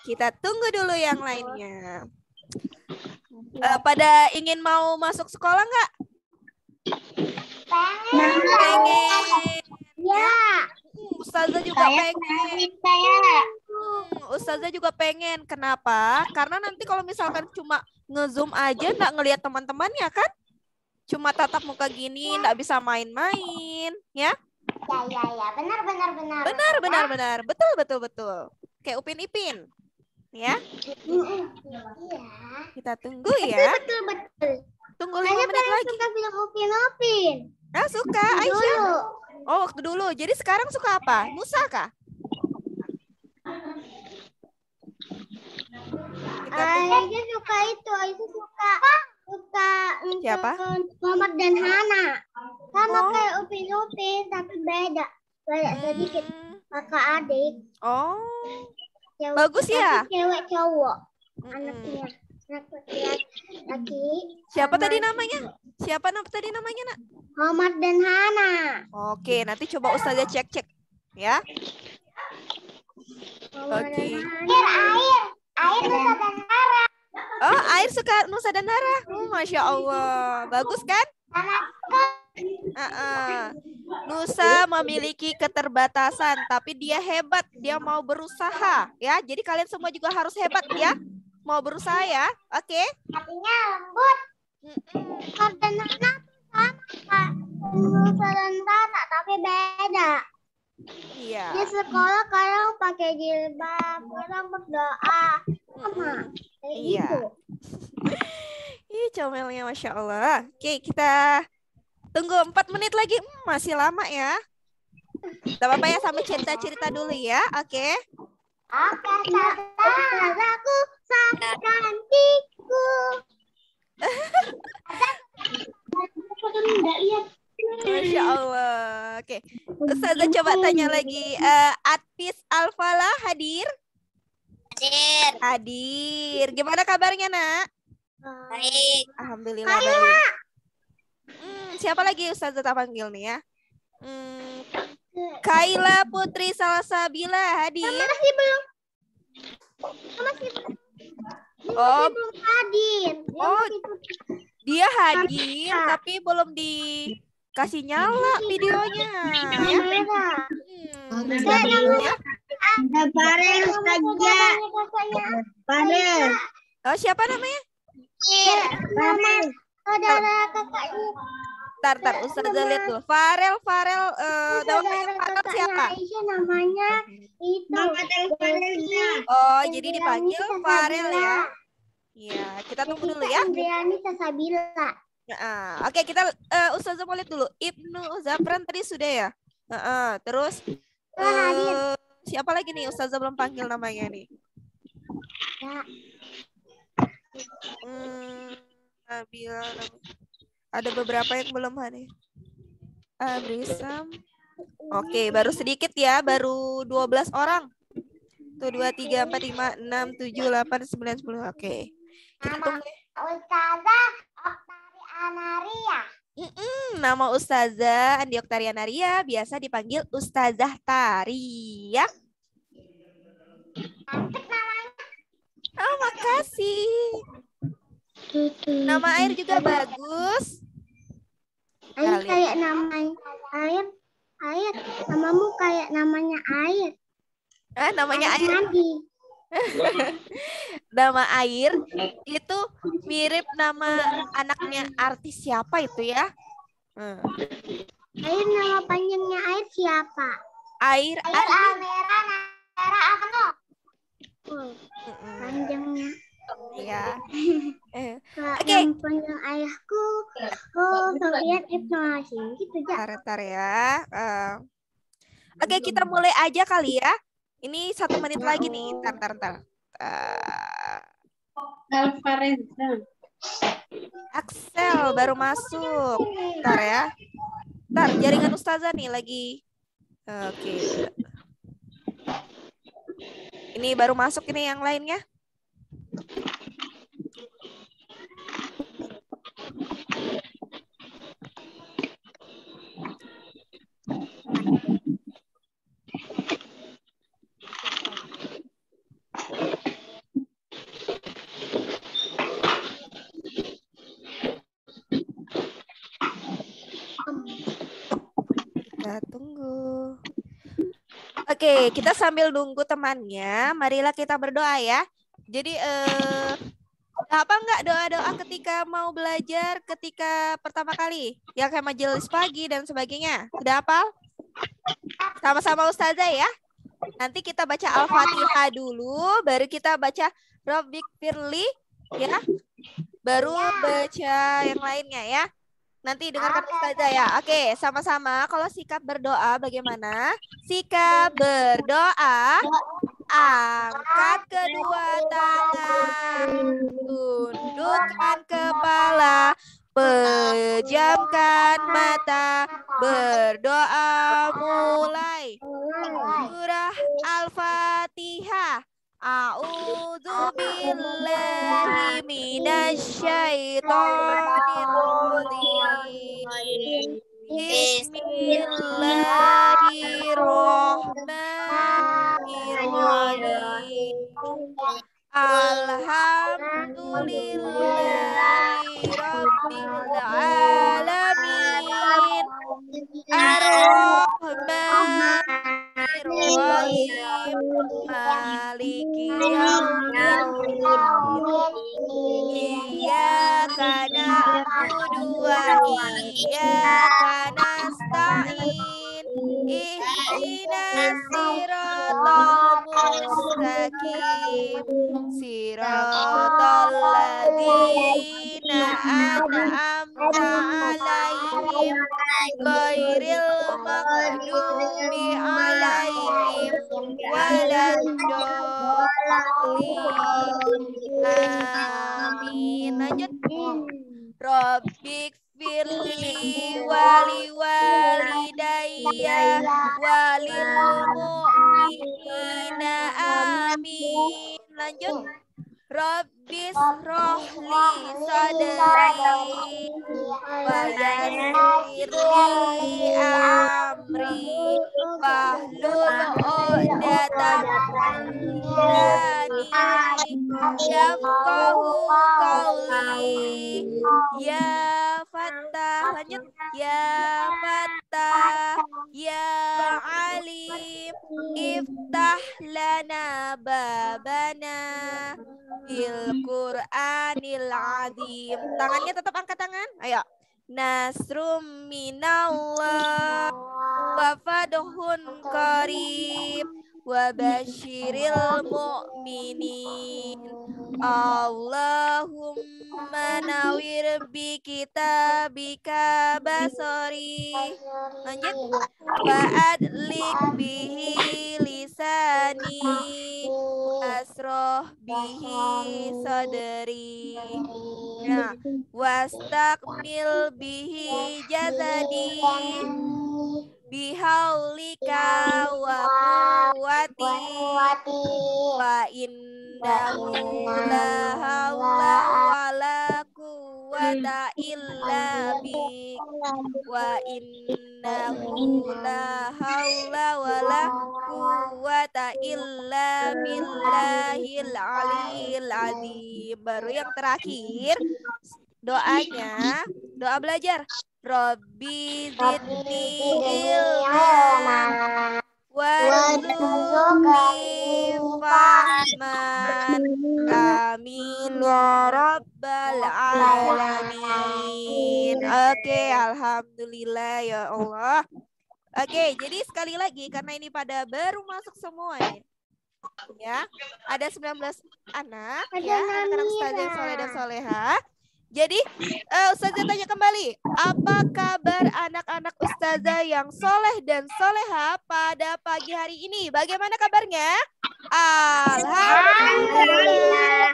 kita tunggu dulu yang lainnya. Pada ingin mau masuk sekolah nggak? Pengen. Ya. Ustazah juga pengen. Ustazah juga pengen. Kenapa? Karena nanti kalau misalkan cuma nge-zoom aja nggak ngelihat teman-temannya kan? Cuma tatap muka gini, nggak bisa main-main, ya? Ya. Benar. Benar. Betul. Kayak Upin Ipin, ya? Iya. Kita tunggu ya. Betul. Tunggu 5 menit lagi. Suka film Upin. Suka, Aisyah. Oh, waktu dulu. Jadi sekarang suka apa? Nusa kah? Aisyah suka itu. Suka siapa? Muhammad dan Hana. Sama kayak Upin tapi beda sedikit. Kakak adik. Oh. Bagus ya? Cewek cowok. Anaknya. Anak laki. Siapa tadi namanya? Nak? Muhammad dan Hana. Oke, nanti coba Ustazah cek ya. Oke. Air Nusa dan Nara. Oh, Air suka Nusa dan Nara. Masya Allah. Bagus kan? Nusa memiliki keterbatasan, tapi dia hebat. Dia mau berusaha, ya. Jadi kalian semua juga harus hebat, ya. Mau berusaha, ya. Oke. Hatinya lembut. Dan Nana sama Nusa dan Nara, tapi beda. Iya. Di sekolah kadang pakai jilbab, kadang berdoa. Sama. Iya. Gitu. Ih, comelnya Masya Allah. Oke, kita tunggu 4 menit lagi. Masih lama ya. Gak apa-apa ya, sampai cerita-cerita dulu ya. Oke. Oke, saudaraku, cantikku. Masya Allah. Oke. Ustazah coba tanya lagi. Atis Alfala hadir? Hadir. Gimana kabarnya, Nak? Baik. Alhamdulillah baik. Siapa lagi Ustazah tak panggil nih ya? Kaila Putri Salsabila hadir. Masih belum. Belum hadir. Dia hadir tapi belum dikasih nyala videonya. Ya. Ada Farel saja. Farel. Oh, siapa namanya? Farel. Saudara kakaknya. Tar, Ustazah lihat dulu. Farel, namanya Farel siapa? Aisyah namanya itu. Oh, jadi dipanggil Farel ya? Iya, kita tunggu dulu ya. Andriani Sasabila. Oke, kita Ustazah mau lihat dulu. Ibnu Zafran tadi sudah ya? Terus siapa lagi nih Ustazah belum panggil namanya nih? Ya. Nabila, ada beberapa yang belum hadir. Abrisam. Oke, baru sedikit ya, baru 12 orang. Tuh 2, 3, 4, 5, 6, 7, 8, 9, 10. Oke. Kita tunggu ya. Ustazah Oktari Anaria. Nama Ustazah Andi Oktaria Naria biasa dipanggil Ustazah Tari ya. Cantik namanya. Oh, makasih. Nama Air juga bagus. Air kayak namanya Air. Namamu kayak namanya Air. Namanya Air. Nama Air itu mirip nama anaknya artis siapa itu ya? Air nama panjangnya Air siapa? Air Almera Akno. Panjangnya. Ya. Oke. Panjang ayahku. Sofian Ibnu Hashim. Gitu aja. Tar ya. Oke, kita mulai aja kali ya. Ini 1 menit lagi nih. Ntar. Axel baru masuk. Ntar ya. Ntar jaringan Ustazah nih lagi. Oke. Ini baru masuk ini yang lainnya. Kita tunggu. Oke, kita sambil nunggu temannya, marilah kita berdoa ya. Jadi apa enggak doa-doa ketika mau belajar ketika pertama kali? Yang kayak majelis pagi dan sebagainya. Sudah hafal? Sama-sama Ustazah ya. Nanti kita baca Al-Fatihah dulu, baru kita baca Rabbik Firli ya. Baru baca yang lainnya ya. Nanti dengarkan Ustazah ya. Oke, sama-sama. Kalau sikap berdoa bagaimana? Sikap berdoa, angkat kedua tangan, tundukkan kepala, pejamkan mata, berdoa mulai. Surah Al-Fatihah. A'udzu billahi minasyaitonir rajim. Bismillahirrahmanirrahim. Alhamdulillahi rabbil alamin. Ar-Rahmanir-Rahim. Maliki yaumiddin. Iyyaka na'budu wa iyyaka nasta'in. Ihdinas siratal mustaqim. Siratal ladzina an'amta 'alaihim ghairil maghdubi 'alaihim waladdallin. Amin. Lanjut. Rabbik firli wali walidayya walil mu'minina amin. Lanjut. Rabbis rohli sadri wa yassirli amri wahlul 'uqdatam min lisani yafqahu qawli. Ya Fattah. Lanjut. Ya Fattah ya Alim iftah lana babana bil Qur'anil azim. Tangannya tetap angkat tangan. Ayo. Nasrum minallah wa fadhun qarib wa basyiril mu'minin. Allahumma nawir bi kitabika basari. Lanjut. Wa adlik bihi lisani asroh bihi sadri. Nah, wastakmil bihi jazadi bihaulika wa quwwati wa innahu la hawla wala quwwata illa bik wa innahu la hawla wala quwwata illa billahil aliyil azim. Baru yang terakhir doanya, doa belajar. Rabbi zidni ilman warzuqni fahman. Amin ya rabbal alamin. Oke, alhamdulillah ya Allah. Oke, jadi sekali lagi karena ini pada baru masuk semua nih. Ya, ada 19 anak ya, anak-anak ustazah yang soleh dan soleha. Jadi ustazah tanya kembali, apa kabar anak-anak ustazah yang soleh dan soleha pada pagi hari ini? Bagaimana kabarnya? Alhamdulillah.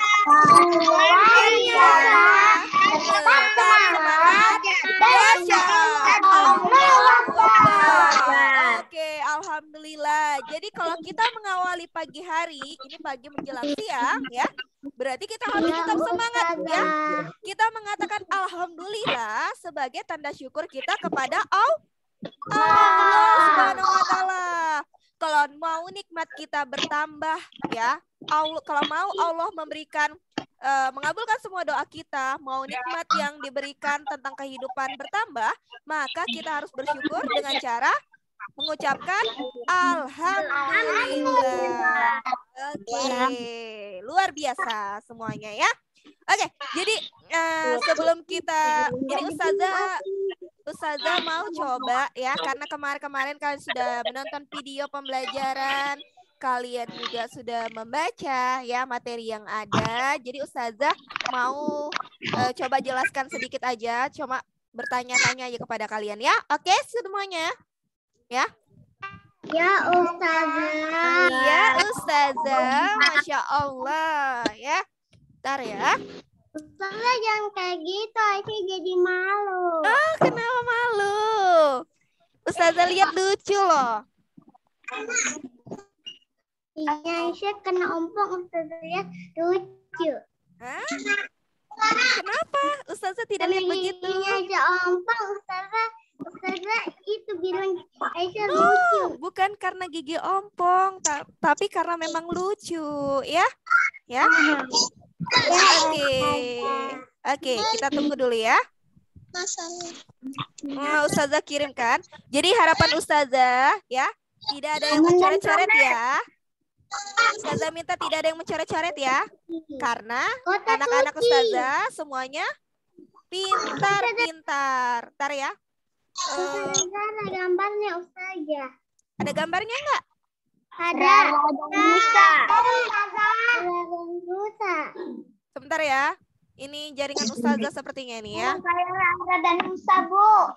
Tetap semangat. Oke, alhamdulillah. Jadi kalau kita mengawali pagi hari, ini pagi menjelang siang ya, berarti kita harus tetap semangat ya. Kita mengatakan alhamdulillah sebagai tanda syukur kita kepada Allah Subhanahu wa taala. Kalau mau nikmat kita bertambah ya, kalau mau Allah memberikan mengabulkan semua doa kita, mau nikmat yang diberikan tentang kehidupan bertambah, maka kita harus bersyukur dengan cara mengucapkan alhamdulillah. Oke, luar biasa semuanya ya. Oke, jadi sebelum kita ini Ustazah mau coba ya, karena kemarin-kemarin kalian sudah menonton video pembelajaran, kalian juga sudah membaca ya materi yang ada. Jadi Ustazah mau coba jelaskan sedikit aja, cuma bertanya-tanya aja kepada kalian ya. Oke, semuanya. Ya. Ya Ustazah. Ya Ustazah, Masya Allah ya. Bentar ya. Ustazah jangan kayak gitu, Aisyah jadi malu. Ah, kenapa malu? Ustazah lihat lucu loh. Iya, Aisyah kena ompong, Ustazah lihat lucu. Hah? Kenapa? Ustazah tidak lihat begitu. Iya, aja ompong, Ustazah itu bilang Aisyah lucu. Bukan karena gigi ompong, tapi karena memang lucu, ya? Ya. Oke, kita tunggu dulu ya. Ustazah kirimkan. Jadi harapan Ustazah ya, tidak ada yang mencoret-coret ya. Ustazah minta tidak ada yang mencoret-coret ya. Karena anak-anak Ustazah semuanya pintar-pintar. Bentar ya. Ada gambarnya Ustazah. Ada gambarnya enggak? Ada. Sebentar ya. Ini jaringan Ustazah sepertinya ini ya. Rara dan Nusa, Bu.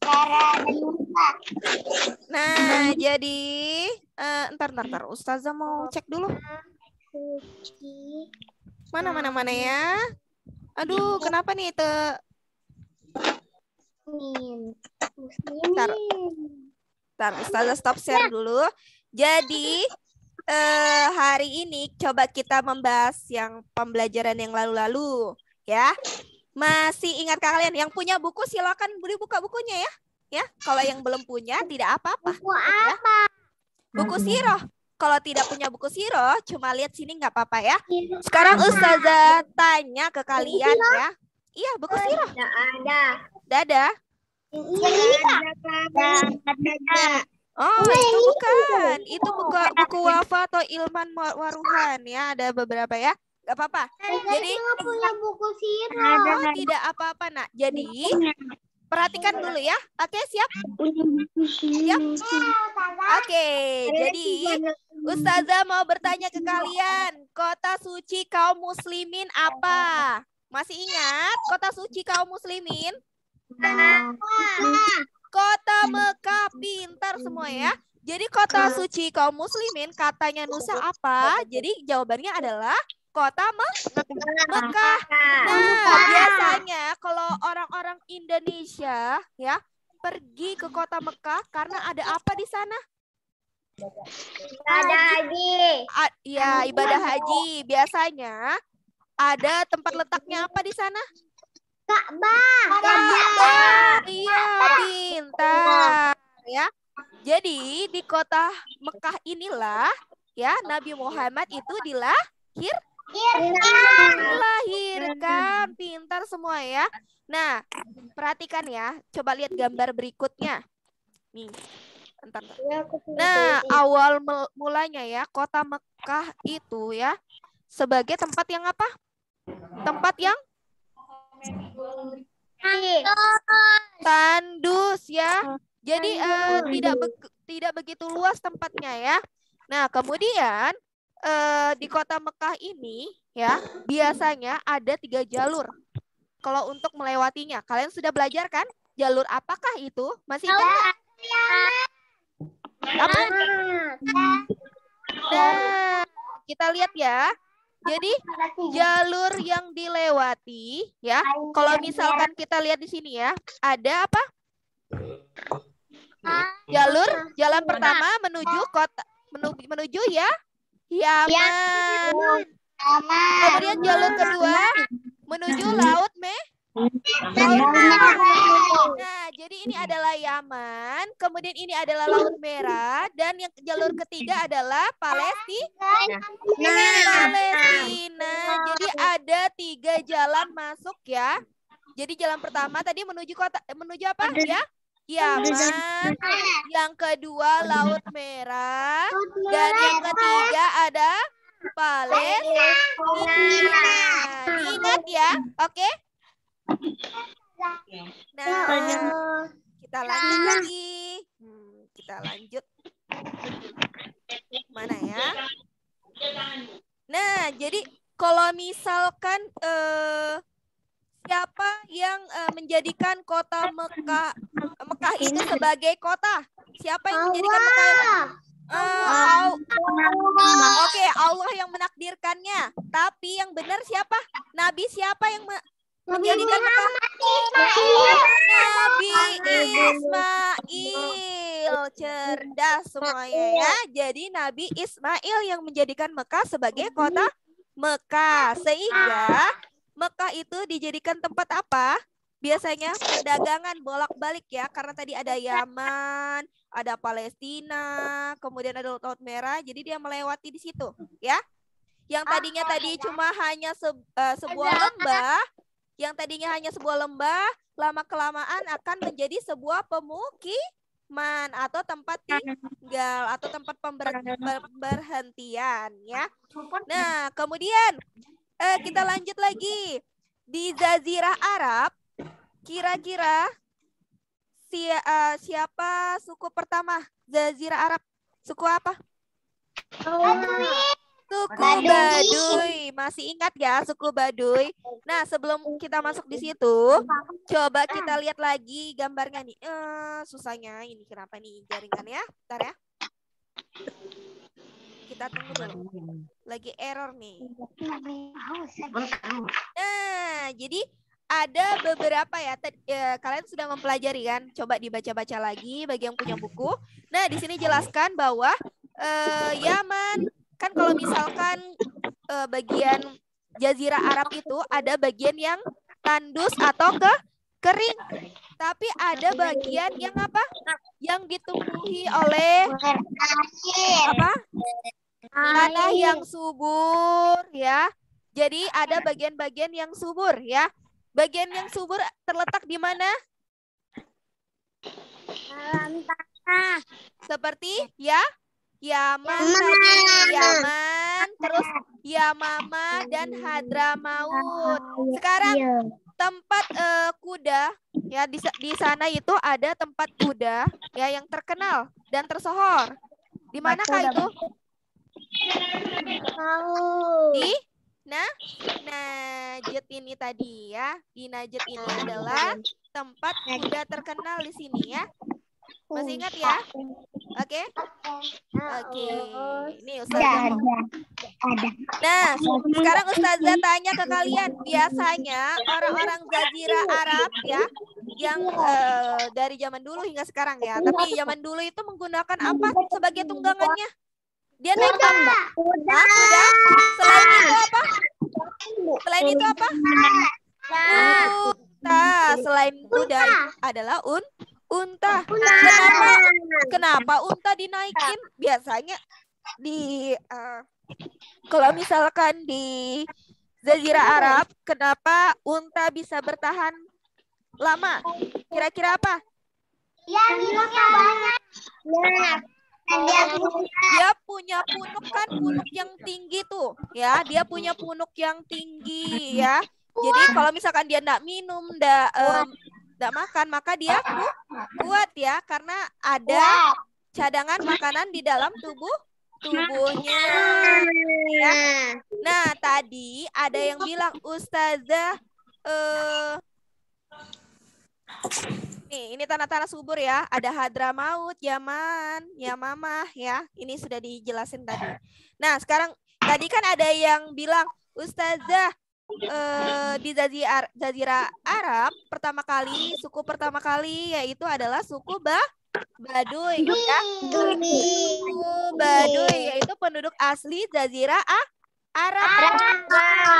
Rara dan Nusa. Nah, jadi entar. Ustazah mau cek dulu. Mana ya? Aduh, kenapa nih Bentar, Ustazah stop share dulu. Jadi hari ini coba kita membahas yang pembelajaran yang lalu-lalu ya. Masih ingat kalian yang punya buku silakan beli buka bukunya ya. Ya, kalau yang belum punya tidak apa-apa. Buku apa? Buku siroh. Kalau tidak punya buku siroh, cuma lihat sini nggak apa-apa ya. Sekarang Ustazah tanya ke kalian ya. Iya, buku siroh. Ada. Oh, itu bukan. Itu buku Wafa atau Ilman Waruhan ya. Ada beberapa ya. Gak apa-apa. Jadi nggak punya buku siroh. Oh, tidak apa-apa, Nak. Jadi perhatikan dulu ya. Oke, siap? Siap? Oke, jadi Ustazah mau bertanya ke kalian. Kota suci kaum muslimin apa? Masih ingat kota suci kaum muslimin? Kota Mekah. Pintar semua ya. Jadi kota suci kaum muslimin katanya Nusa apa? Jadi jawabannya adalah kota Mekah. Nah, biasanya kalau orang-orang Indonesia ya pergi ke kota Mekah karena ada apa di sana? Ibadah haji. Ya, ibadah haji. Biasanya ada tempat letaknya apa di sana? Ka'bah. Iya, pintar ya. Jadi di kota Mekah inilah ya Nabi Muhammad itu dilahirkan. Pintar semua ya. Nah, perhatikan ya. Coba lihat gambar berikutnya. Nih. Bentar. Nah, awal mulanya ya kota Mekah itu ya sebagai tempat yang apa? Tempat yang tandus ya. Jadi tidak begitu luas tempatnya ya. Nah, kemudian di kota Mekah ini ya biasanya ada 3 jalur. Kalau untuk melewatinya, kalian sudah belajar kan? Jalur apakah itu? Masih ingat? Apa? Nah, kita lihat ya. Jadi jalur yang dilewati ya. Kalau misalkan kita lihat di sini ya, ada apa? Jalan pertama menuju kota menuju ya Yaman. Kemudian jalur kedua menuju Laut Merah. Nah, jadi ini adalah Yaman, kemudian ini adalah Laut Merah, dan yang jalur ketiga adalah Palestina. Jadi ada 3 jalan masuk ya. Jadi jalan pertama tadi menuju apa ya? Yaman. Yang kedua Laut Merah. Dan yang ketiga ada Palestina. Diingat ya, oke? Nah, kita lanjut lagi. Kita lanjut. Mana ya? Nah, jadi kalau misalkan siapa yang menjadikan kota Mekah itu sebagai kota? Siapa yang menjadikan Mekah? Oke, Allah yang menakdirkannya. Tapi yang benar siapa? Nabi siapa yang menjadikan Mekah? Nabi Ismail. Cerdas semuanya ya. Jadi Nabi Ismail yang menjadikan Mekah sebagai kota Mekah. Sehingga Mekah itu dijadikan tempat apa? Biasanya perdagangan bolak-balik ya. Karena tadi ada Yaman, ada Palestina, kemudian ada Laut Merah. Jadi dia melewati di situ ya. Yang tadinya tadi cuma hanya sebuah lembah. Yang tadinya hanya sebuah lembah, lama-kelamaan akan menjadi sebuah pemukiman atau tempat tinggal atau tempat pemberhentian ya. Nah, kemudian kita lanjut lagi. Di Jazirah Arab, kira-kira siapa suku pertama Jazirah Arab? Suku apa? Suku Baduy. Masih ingat ya suku Baduy? Nah, sebelum kita masuk di situ, coba kita lihat lagi gambarnya nih. Susahnya ini kenapa nih jaringannya? Bentar ya. Kita tunggu dulu. Lagi error nih. Nah, jadi ada beberapa ya. Kalian sudah mempelajari kan? Coba dibaca-baca lagi bagi yang punya buku. Nah, di sini jelaskan bahwa Yaman, kan kalau misalkan bagian Jazirah Arab itu ada bagian yang tandus atau kering. Tapi ada bagian yang apa? Yang ditumbuhi oleh apa? Tanah yang subur ya. Jadi ada bagian-bagian yang subur ya. Bagian yang subur terletak di mana? Dalam tanah. Seperti ya? Yaman tadi, Yaman, terus Yamama dan Hadramaut. Sekarang tempat kuda ya di sana itu ada tempat kuda ya yang terkenal dan tersohor. Di manakah itu? Di Najd ini tadi ya. Di Najd ini adalah tempat kuda terkenal di sini ya. Masih ingat ya? Oke? Oke. Ini Ustazah. Nah, sekarang Ustazah tanya ke kalian. Biasanya orang-orang Jazirah Arab ya, yang dari zaman dulu hingga sekarang ya. Tapi zaman dulu itu menggunakan apa sebagai tunggangannya? Dia naik apa? Kuda. Selain itu apa? Selain itu apa? Unta. Selain kuda adalah unta. Kenapa unta dinaikin? Biasanya kalau misalkan di Jazirah Arab, kenapa unta bisa bertahan lama? Kira-kira apa? Ya, minumnya banyak. Dia punya punuk kan, punuk yang tinggi tuh, ya. Dia punya punuk yang tinggi, ya. Jadi kalau misalkan dia enggak minum, enggak makan, maka dia kuat ya, karena ada cadangan makanan di dalam tubuhnya. Ya. Nah, tadi ada yang bilang Ustazah, nih, ini tanah-tanah subur ya. Ada Hadramaut, Yaman, Yamamah ya. Ini sudah dijelasin tadi. Nah, sekarang tadi kan ada yang bilang, Ustazah, di Jazirah Arab suku pertama kali yaitu adalah suku Baduy ya. Suku Baduy yaitu penduduk asli Jazirah Arab.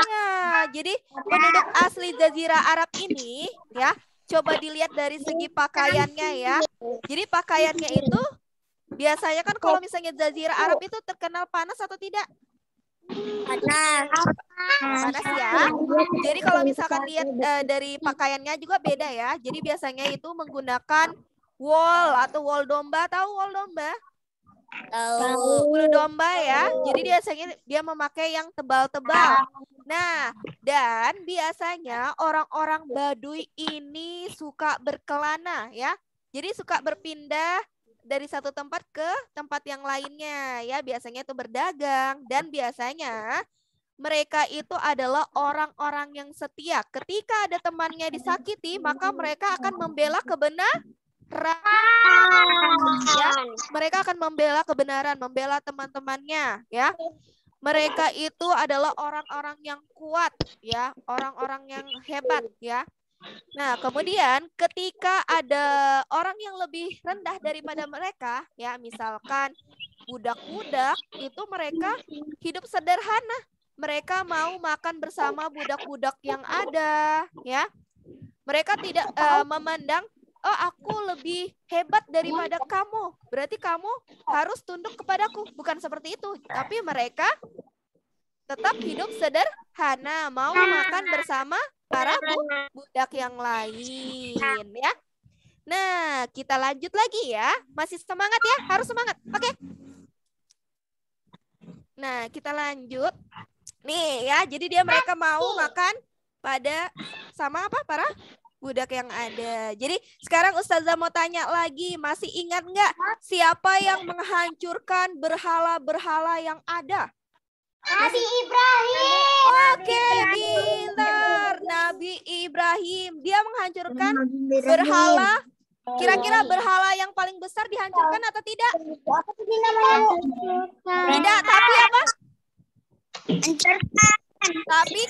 Ya, jadi penduduk asli Jazirah Arab ini ya, coba dilihat dari segi pakaiannya ya. Jadi pakaiannya itu biasanya kan kalau misalnya Jazirah Arab itu terkenal panas atau tidak? Panas ya. Jadi kalau misalkan lihat dari pakaiannya juga beda ya. Jadi biasanya itu menggunakan Wool atau wool domba, tahu wool domba? Tahu. Bulu domba ya. Jadi biasanya dia memakai yang tebal-tebal. Nah, dan biasanya orang-orang Baduy ini suka berkelana ya. Jadi suka berpindah dari satu tempat ke tempat yang lainnya ya. Biasanya itu berdagang dan biasanya mereka itu adalah orang-orang yang setia. Ketika ada temannya disakiti, maka mereka akan membela kebenaran. Ya, mereka akan membela kebenaran, membela teman-temannya, ya. Mereka itu adalah orang-orang yang kuat, ya, orang-orang yang hebat, ya. Nah, kemudian ketika ada orang yang lebih rendah daripada mereka, ya, misalkan budak-budak, itu mereka hidup sederhana. Mereka mau makan bersama budak-budak yang ada, ya. Mereka tidak memandang, oh aku lebih hebat daripada kamu, berarti kamu harus tunduk kepadaku. Bukan seperti itu, tapi mereka tetap hidup sederhana, mau makan bersama para budak yang lain, ya. Nah, kita lanjut lagi ya. Masih semangat ya? Harus semangat. Oke. Nah, kita lanjut. Nih ya, jadi mereka mau makan pada sama apa? Para budak yang ada. Jadi sekarang Ustazah mau tanya lagi, masih ingat nggak siapa yang menghancurkan berhala-berhala yang ada? Nabi Ibrahim. Oke, pintar. Nabi Ibrahim. Dia menghancurkan berhala. Kira-kira berhala yang paling besar dihancurkan atau tidak? Tidak, tapi apa? Tapi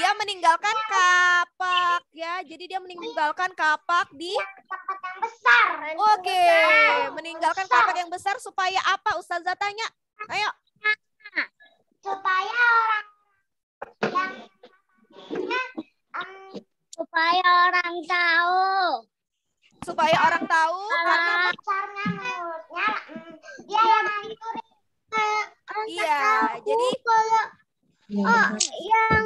dia meninggalkan kapak ya. Jadi dia meninggalkan kapak di tempat yang besar. Oke, meninggalkan kapak yang besar supaya apa? Ustazah tanya. Ayo. Supaya orang tahu. Supaya orang tahu karena besarnya mulutnya dia yang hancurin. Iya, jadi yang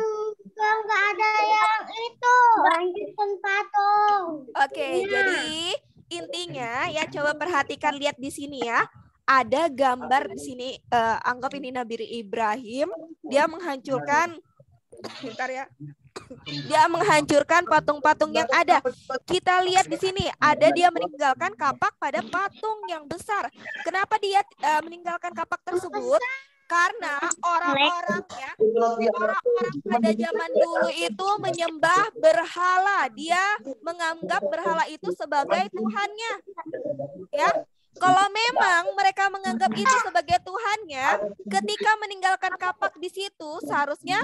nggak ada yang itu lanjutkan patung. Oke, jadi intinya ya coba perhatikan, lihat di sini ya. Ada gambar di sini, anggap ini Nabi Ibrahim, dia menghancurkan, bentar ya. Dia menghancurkan patung-patung yang ada. Kita lihat di sini, ada dia meninggalkan kapak pada patung yang besar. Kenapa dia meninggalkan kapak tersebut? Karena orang-orang pada zaman dulu itu menyembah berhala. Dia menganggap berhala itu sebagai Tuhannya. Ya. Kalau memang mereka menganggap itu sebagai Tuhannya, ketika meninggalkan kapak di situ, seharusnya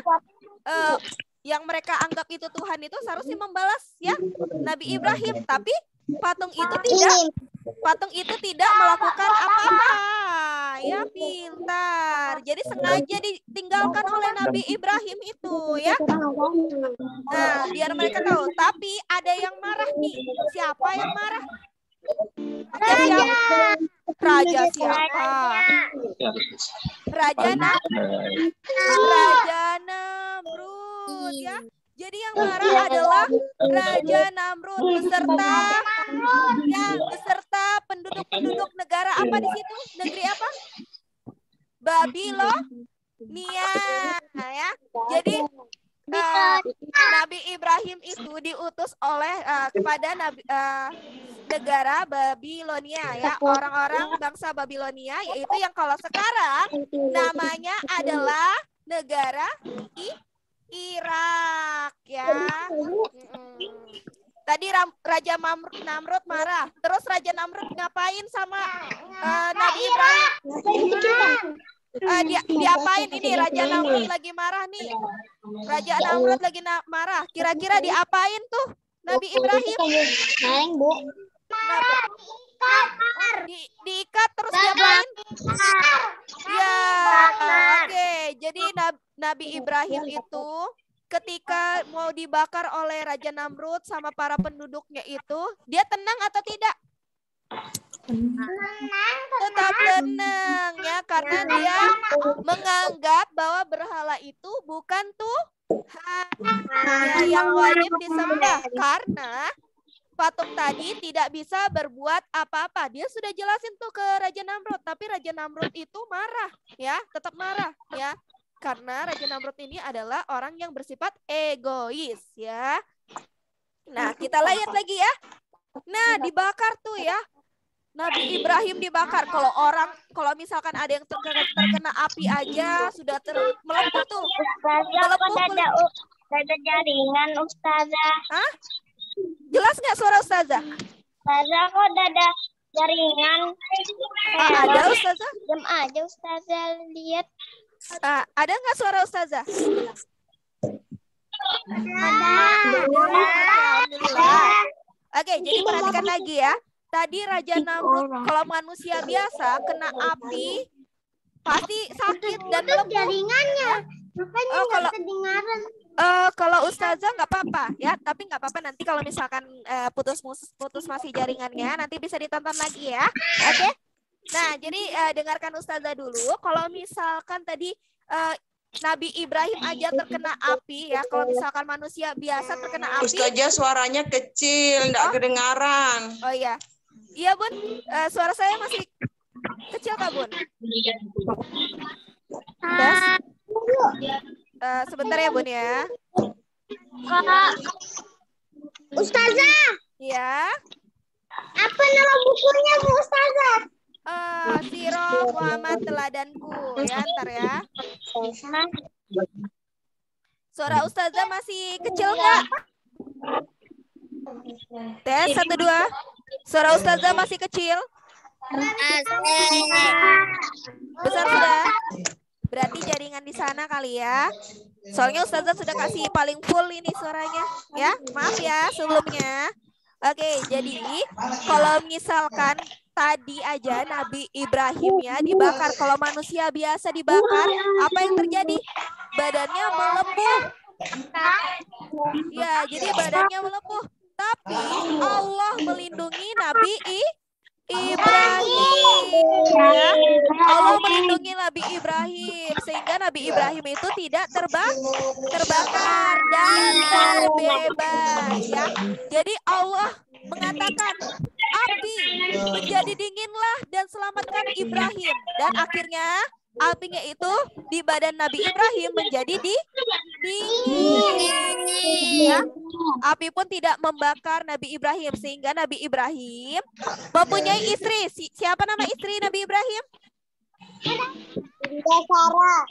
yang mereka anggap itu Tuhan itu seharusnya membalas ya Nabi Ibrahim. Tapi patung itu tidak melakukan apa-apa. Ya, pintar. Jadi sengaja ditinggalkan oleh Nabi Ibrahim itu ya. Nah, biar mereka tahu. Tapi ada yang marah nih. Siapa yang marah? Raja siapa? Raja Namrud ya. Jadi yang marah adalah Raja Namrud beserta penduduk-penduduk negara apa di situ? Negeri apa? Babilonia ya. Jadi Nabi Ibrahim itu diutus oleh kepada negara Babilonia ya, orang-orang bangsa Babilonia, yaitu yang kalau sekarang namanya adalah negara Irak ya. Tadi Raja Namrud marah. Terus Raja Namrud ngapain sama Nabi Ibrahim? Diapain ini? Raja Namrud lagi marah nih. Raja Namrud lagi marah. Kira-kira diapain tuh Nabi Ibrahim? Diikat terus diapain? Ya, oke. Jadi Nabi Ibrahim itu ketika mau dibakar oleh Raja Namrud sama para penduduknya itu, dia tenang atau tidak? Tetap tenang ya, karena dia menganggap bahwa berhala itu bukan Tuhan ya, yang wajib disembah. Karena patung tadi tidak bisa berbuat apa-apa. Dia sudah jelasin tuh ke Raja Namrud, tapi Raja Namrud itu marah, ya, tetap marah, ya. Karena Raja Namrud ini adalah orang yang bersifat egois, ya. Nah, kita lihat lagi ya. Nah, dibakar tuh ya. Nabi Ibrahim dibakar. Kalau misalkan ada yang terkena api aja sudah melepuh tuh. Melepuh. Ada jaringan Ustazah. Hah? Jelas nggak suara Ustazah? Ustazah kok ada jaringan? Ada Ustazah? Diam aja Ustazah lihat. Ada nggak suara Ustazah? Ada. Alhamdulillah. Oke, jadi perhatikan lagi ya. Tadi Raja Namrud kalau manusia biasa kena api pasti sakit dan melepuh. Jaringannya. Makanya kalau kedengaran. Kalau Ustazah nggak apa-apa ya, tapi nggak apa-apa nanti kalau misalkan putus masih jaringannya nanti bisa ditonton lagi ya. Oke? Nah, jadi dengarkan Ustazah dulu. Kalau misalkan tadi Nabi Ibrahim aja terkena api ya, kalau misalkan manusia biasa terkena api. Ustazah suaranya kecil, nggak kedengaran. Oh iya. Iya Bun, suara saya masih kecil Kak Bun? Sebentar ya Bun ya. Kak. Ustazah. Iya. Apa nama bukunya Bu Ustazah? Sirah Muhammad Teladanku ya, ntar ya. Suara Ustazah masih kecil nggak? Tes 1 2. Suara Ustazah masih kecil? Besar sudah? Berarti jaringan di sana kali ya. Soalnya Ustazah sudah kasih paling full ini suaranya. Ya, maaf ya sebelumnya. Oke, jadi kalau misalkan tadi aja Nabi Ibrahim ya dibakar. Kalau manusia biasa dibakar, apa yang terjadi? Badannya melepuh. Ya, jadi badannya melepuh. Tapi Allah melindungi Nabi Ibrahim. Ya. Allah melindungi Nabi Ibrahim sehingga Nabi Ibrahim itu tidak terbakar dan terbebas ya. Jadi Allah mengatakan api menjadi dinginlah dan selamatkan Ibrahim, dan akhirnya apinya itu di badan Nabi Ibrahim menjadi dingin ya. Api pun tidak membakar Nabi Ibrahim sehingga Nabi Ibrahim mempunyai istri. Siapa nama istri Nabi Ibrahim?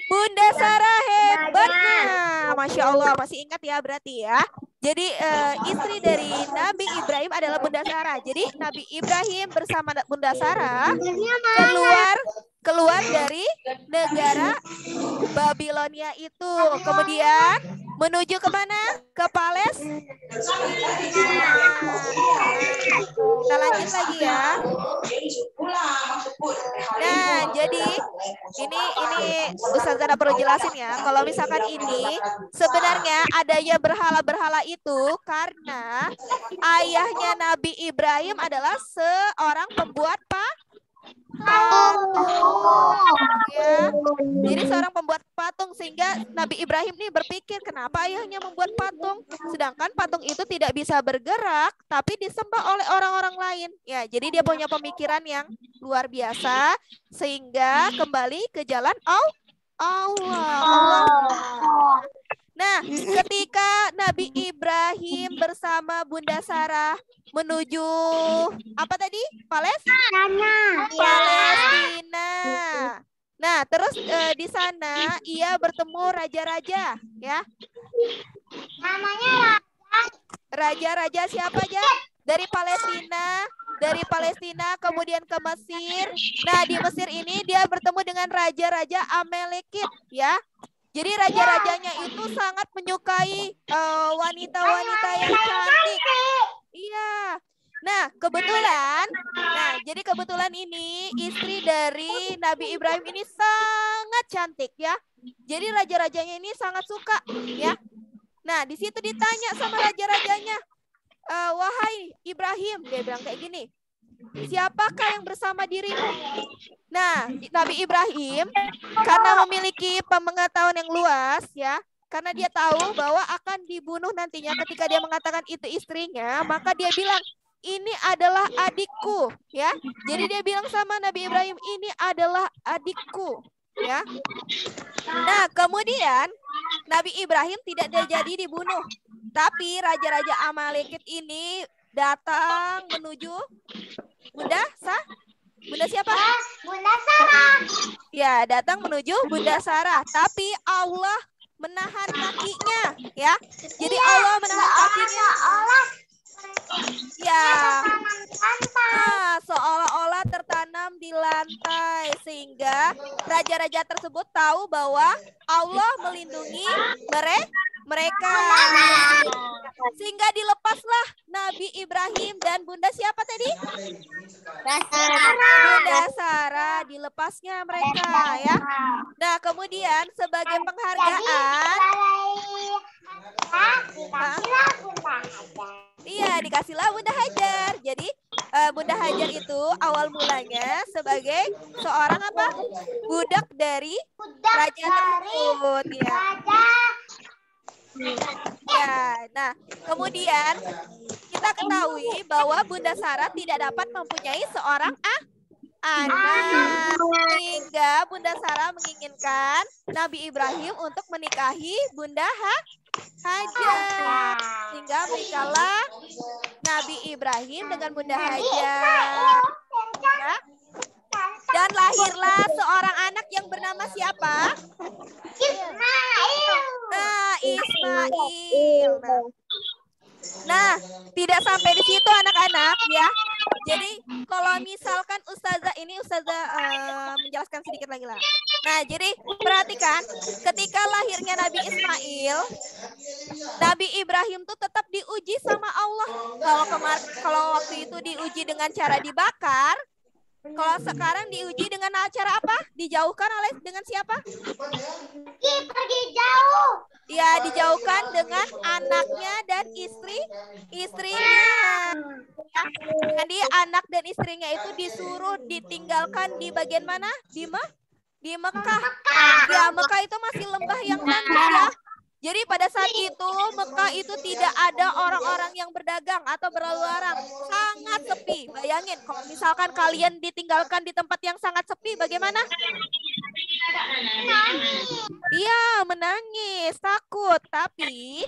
Bunda Sarah. Hebatnya, Masya Allah, masih ingat ya berarti ya. Jadi istri dari Nabi Ibrahim adalah Bunda Sarah. Jadi Nabi Ibrahim bersama Bunda Sarah keluar dari negara Babilonia itu. Kemudian menuju kemana? Ke Palestina. Kita lanjut lagi ya. Nah, jadi ini Ustazah perlu jelasin ya. Kalau misalkan ini sebenarnya adanya berhala-berhala itu karena ayahnya Nabi Ibrahim adalah seorang pembuat patung ya. Jadi seorang pembuat patung sehingga Nabi Ibrahim nih berpikir kenapa ayahnya membuat patung sedangkan patung itu tidak bisa bergerak tapi disembah oleh orang-orang lain ya. Jadi dia punya pemikiran yang luar biasa sehingga kembali ke jalan Allah. Nah, ketika Nabi Ibrahim bersama Bunda Sarah menuju apa tadi? Palestina. Nah, terus di sana ia bertemu raja-raja, ya. Namanya Raja-raja siapa aja? Dari Palestina kemudian ke Mesir. Nah, di Mesir ini dia bertemu dengan raja-raja Amalekit, ya. Jadi raja-rajanya itu sangat menyukai wanita-wanita yang cantik. Iya. Nah, kebetulan ini istri dari Nabi Ibrahim ini sangat cantik ya. Jadi raja-rajanya ini sangat suka ya. Nah, di situ ditanya sama raja-rajanya, wahai Ibrahim, dia bilang kayak gini, siapakah yang bersama dirimu? Nah, Nabi Ibrahim karena memiliki pengetahuan yang luas ya, karena dia tahu bahwa akan dibunuh nantinya ketika dia mengatakan itu istrinya, maka dia bilang, ini adalah adikku, ya. Jadi dia bilang sama Nabi Ibrahim, ini adalah adikku, ya. Nah, kemudian Nabi Ibrahim tidak jadi dibunuh, tapi raja-raja Amalekit ini datang menuju Bunda siapa? Bunda Sarah. Ya, datang menuju Bunda Sarah, tapi Allah menahan kakinya, ya. Jadi Allah menahan kakinya. Ya. Nah, seolah-olah tertanam di lantai sehingga raja-raja tersebut tahu bahwa Allah melindungi mereka. Sehingga dilepaslah Nabi Ibrahim dan Bunda siapa tadi? Bunda Sarah, dilepasnya mereka, ya. Nah, kemudian sebagai penghargaan, iya, dikasihlah Bunda Hajar. Jadi Bunda Hajar itu awal mulanya sebagai seorang apa? Budak dari raja tersebut, ya. Ya, nah kemudian kita ketahui bahwa Bunda Sarah tidak dapat mempunyai seorang anak, sehingga Bunda Sarah menginginkan Nabi Ibrahim untuk menikahi Bunda Hajar, sehingga menikahlah Nabi Ibrahim dengan Bunda Hajar, ya. Dan lahirlah seorang anak yang bernama siapa? Nah, Ismail. Nah, tidak sampai di situ anak-anak, ya. Jadi kalau misalkan Ustazah menjelaskan sedikit lagi lah. Nah, jadi perhatikan ketika lahirnya Nabi Ismail, Nabi Ibrahim tuh tetap diuji sama Allah. Kalau waktu itu diuji dengan cara dibakar, kalau sekarang diuji dengan cara apa? Dijauhkan dengan siapa? Pergi jauh. Ya, dijauhkan dengan anaknya dan istrinya. Jadi anak dan istrinya itu disuruh ditinggalkan di bagian mana? Di Mekah. Ya, Mekah itu masih lembah yang tandus, ya. Jadi pada saat itu Mekah itu tidak ada orang-orang yang berdagang atau berlalu lalang, sangat sepi. Bayangin kalau misalkan kalian ditinggalkan di tempat yang sangat sepi, bagaimana? Iya, menangis, takut. Tapi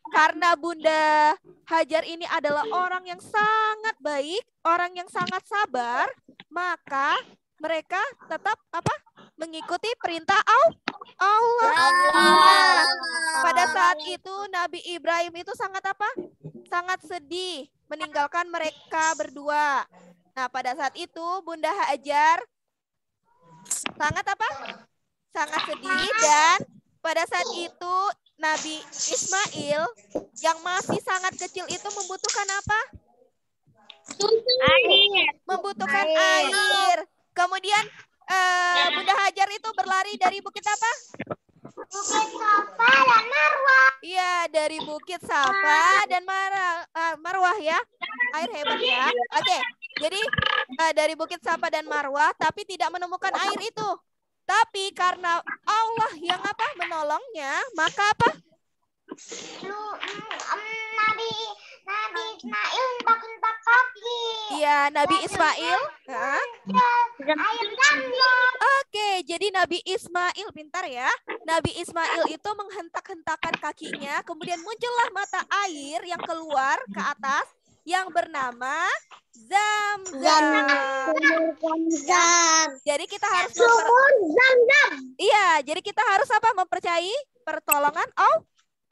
karena Bunda Hajar ini adalah orang yang sangat baik, orang yang sangat sabar, maka mereka tetap mengikuti perintah Allah. Pada saat itu Nabi Ibrahim itu sangat sangat sedih meninggalkan mereka berdua. Nah, pada saat itu Bunda Hajar sangat sangat sedih, dan pada saat itu Nabi Ismail yang masih sangat kecil itu membutuhkan apa? Membutuhkan air. Kemudian Bunda Hajar itu berlari dari bukit apa? Bukit Safa dan Marwah. Iya, dari bukit Safa dan Marwah, ya. Air hebat, ya. Oke, jadi dari bukit Safa dan Marwah, tapi tidak menemukan air itu. Tapi karena Allah yang menolongnya, maka Nabi Ismail hentak kaki. Iya, Nabi Ismail. Air Zamzam. Oke, jadi Nabi Ismail, pintar ya. Nabi Ismail itu menghentak-hentakan kakinya, kemudian muncullah mata air yang keluar ke atas yang bernama Zamzam. Jadi kita harus Iya, jadi kita harus mempercayai pertolongan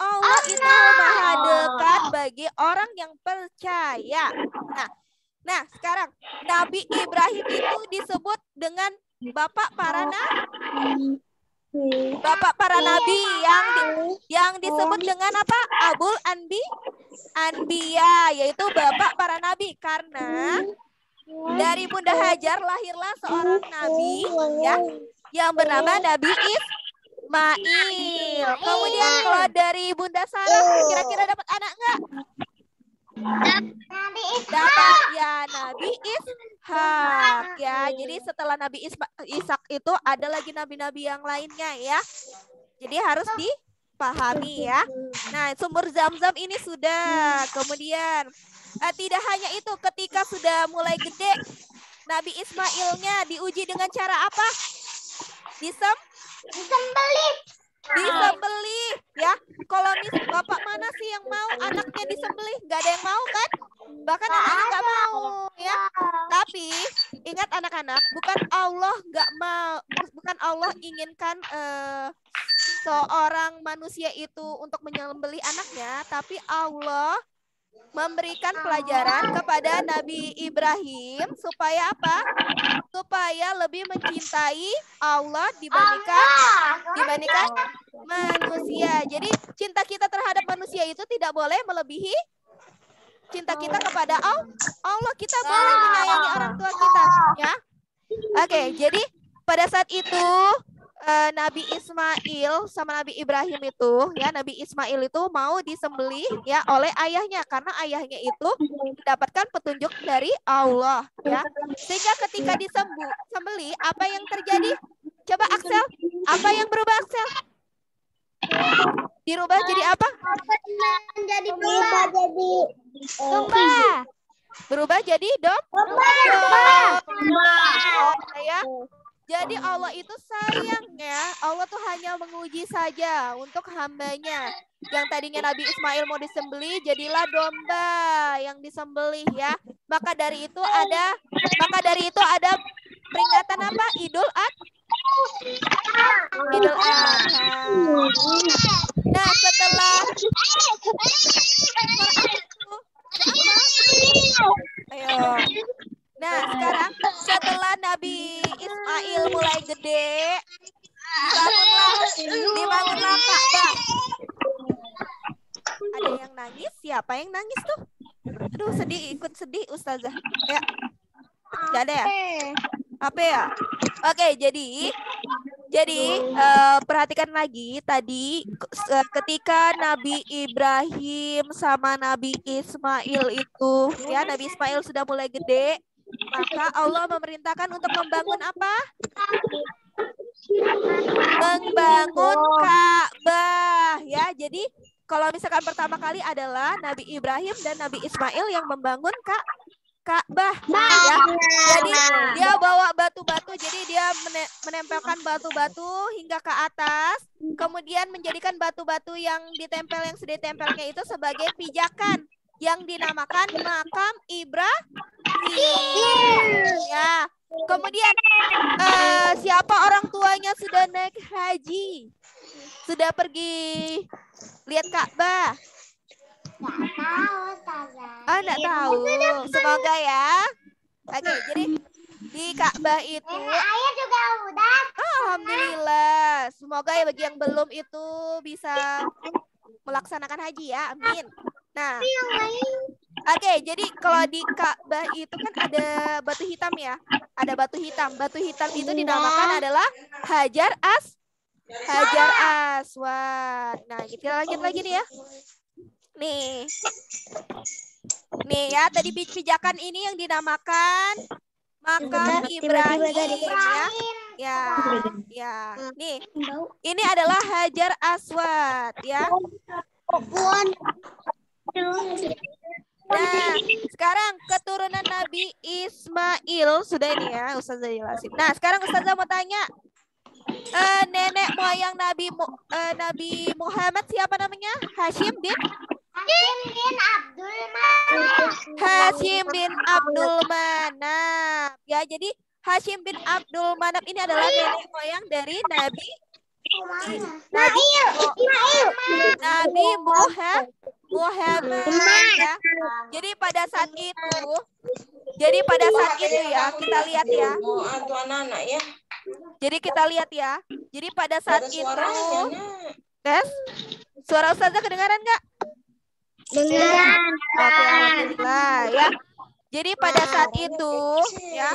Allah itu maha dekat bagi orang yang percaya. Nah, sekarang Nabi Ibrahim itu disebut dengan bapak para nabi yang disebut dengan Abul Anbiya, yaitu bapak para nabi, karena dari Bunda Hajar lahirlah seorang nabi, ya, yang bernama Nabi Ismail. Kemudian kalau dari Bunda Sarah kira-kira dapat anak enggak? Dapat, ya, Nabi Ishak, ya. Jadi setelah Nabi Ishak itu ada lagi nabi-nabi yang lainnya, ya. Jadi harus pahami ya. Nah, sumur Zam-Zam ini sudah. Kemudian tidak hanya itu, ketika sudah mulai gede, Nabi Ismailnya diuji dengan cara apa? Disembelih. Disembelih ya. Kalau bapak mana sih yang mau anaknya disembelih? Gak ada yang mau kan? Bahkan anaknya gak mau ya. Tapi ingat anak-anak, bukan Allah gak mau, bukan Allah inginkan seorang manusia itu untuk menyembelih anaknya, tapi Allah memberikan pelajaran kepada Nabi Ibrahim supaya apa? Supaya lebih mencintai Allah dibandingkan manusia. Jadi cinta kita terhadap manusia itu tidak boleh melebihi cinta kita kepada Allah. Kita boleh menyayangi orang tua kita, ya. Oke, jadi pada saat itu Nabi Ismail sama Nabi Ibrahim itu, ya, Nabi Ismail itu mau disembelih ya oleh ayahnya karena ayahnya itu mendapatkan petunjuk dari Allah, ya. Sehingga ketika disembelih, apa yang terjadi? Coba Axel, apa yang berubah Axel? Dirubah jadi apa? Menjadi domba. Berubah jadi domba. Ya. Jadi Allah itu sayang ya. Allah tuh hanya menguji saja untuk hambanya. Yang tadinya Nabi Ismail mau disembelih, jadilah domba yang disembelih ya. Maka dari itu ada peringatan apa? Idul Adha. Nah, setelah ayo. Nah, sekarang setelah Nabi Ismail mulai gede, dibangunlah Ka'bah. Ada yang nangis? Siapa yang nangis tuh? Aduh, ikut sedih Ustazah. Ya. Gak ada ya? Apa ya? Oke, jadi perhatikan lagi tadi ketika Nabi Ibrahim sama Nabi Ismail itu, ya, Nabi Ismail sudah mulai gede, maka Allah memerintahkan untuk membangun apa? Membangun Ka'bah, ya. Jadi kalau misalkan pertama kali adalah Nabi Ibrahim dan Nabi Ismail yang membangun Ka'bah, ya. Jadi dia bawa batu-batu, jadi dia menempelkan batu-batu hingga ke atas, kemudian menjadikan batu-batu yang sudah ditempelnya itu sebagai pijakan yang dinamakan makam Ibrahim. Ya. Kemudian siapa orang tuanya sudah naik haji, sudah pergi lihat Ka'bah? Nggak tahu. Semoga ya. Oke, jadi di Ka'bah itu. Ayah juga udah. Alhamdulillah. Semoga ya bagi yang belum itu bisa melaksanakan haji ya. Amin. Nah, oke, jadi kalau di Ka'bah itu kan ada batu hitam ya. Ada batu hitam. Batu hitam itu dinamakan adalah Hajar Aswad. Nah, kita lanjut lagi nih ya. Nih ya, tadi pijakan ini yang dinamakan makam Ibrahim ya. Nih, ini adalah Hajar Aswad ya. Nah, sekarang keturunan Nabi Ismail sudah ini ya, Ustazah jelasin. Nah, sekarang Ustazah mau tanya, nenek moyang Nabi Muhammad siapa namanya? Hashim bin Abdul Manaf. Ya, jadi Hashim bin Abdul Manaf ini adalah nenek moyang dari Nabi Muhammad ya. Jadi pada saat itu ya, kita lihat ya. Jadi kita lihat ya. Jadi pada saat itu, tes, suara Ustazah kedengaran nggak? Dengaran. Oke, alhamdulillah ya. Jadi pada saat itu ya,